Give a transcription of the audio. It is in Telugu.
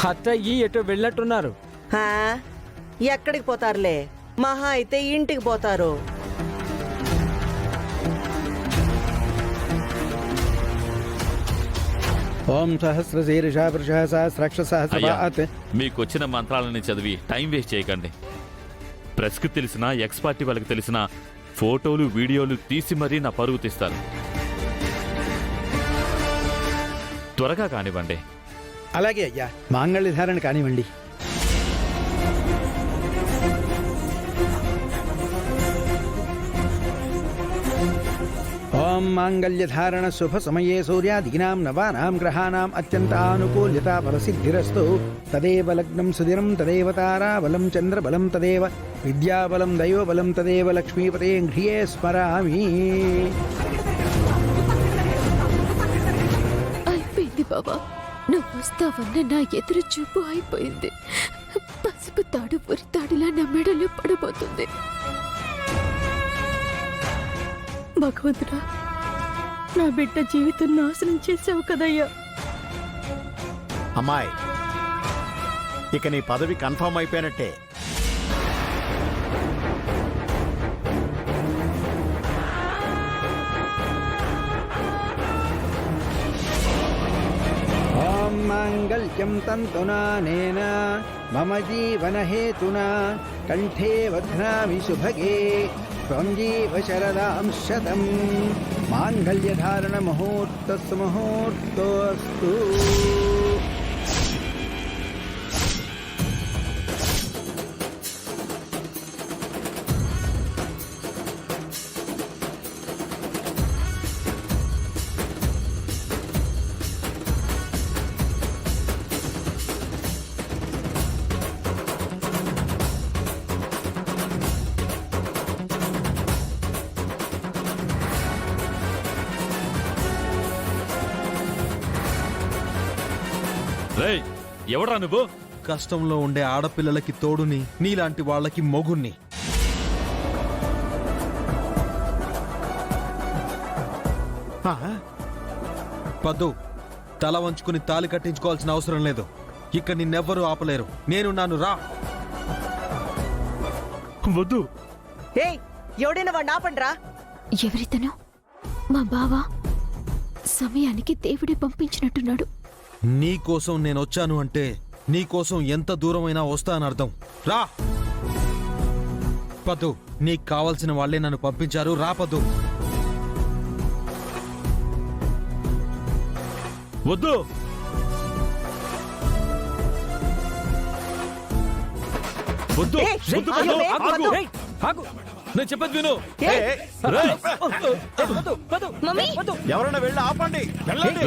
అత్తయ్య ఎటో వెళ్ళట్టున్నారు. ఎక్కడికి పోతారులే, మహా అయితే ఇంటికి పోతారు. ఓం సహస్రశీర్ష పురుష సహస్రాక్ష సహస్రపాత్. మీకొచ్చిన మంత్రాలని చదివి టైం వేస్ట్ చేయకండి. ప్రెస్కి తెలిసిన ఎక్స్ పార్టీ వాళ్ళకి తెలిసిన ఫోటోలు వీడియోలు తీసి మరీ నా పరుగు తీస్తారు. త్వరగా కానివ్వండి. అలాగే అయ్యా, మాంగళ్య ధారణ కానివ్వండి. ఓం మాంగళ్యధారణ శుభ సమయే సూర్యాదీనాం నవానాం గ్రహాణాం అత్యంతానుకూల్యతా ఫలసిద్ధిరస్తు. తదేవ లగ్నం సుదినం తదేవ తారాబలం చంద్రబలం తదేవ విద్యాబలం దైవబలం తదేవ లక్ష్మీపతే గృహే స్మరామి. అయిపోయింది బాబా, నువ్వు వస్తావన్న నా ఎదురు చూపు అయిపోయింది. పసుపు తాడు ఉరి తాడులా నా మెడలో పడబోతుంది. భగవంతుడా, నా బిడ్డ జీవితం నాశనం చేసావు కదయ్యా. అమ్మాయి, ఇక నీ పదవి కన్ఫర్మ్ అయిపోయినట్టే. ఓం మాంగళ్యం తంతునానేన మమ జీవన హేతునా కంఠే వధ్నామి శుభగే త్వం జీవ శరదాం శతం. మాంగళ్యధారణ ముహూర్తస్సు ముహూర్తోస్తు. రేయ్, ఎవడ్రా నువ్వు? కష్టంలో ఉండే ఆడపిల్లలకి తోడుని, నీలాంటి వాళ్ళకి మొగుణ్ణి. పద్దు, తల వంచుకుని తాలి కట్టించుకోవాల్సిన అవసరం లేదు. ఇక్కడ నిన్నెవ్వరూ ఆపలేరు. నేనున్నాను, రా. వద్దు. ఎవడైనా వాడిని ఆపండ్రా. ఎవరితను? మా బావా సమయానికి దేవుడే పంపించినట్టున్నాడు. నీకోసం నేనొచ్చాను అంటే నీకోసం ఎంత దూరమైనా వస్తానర్థం. రా పద్దు, నీకు కావలసిన వాళ్లే నన్ను పంపించారు. రా పద్దు. వద్దు. వద్దు. నేను చెప్పేది విను. ఎవరైనా వెళ్ళి ఆపండి. వెళ్ళండి.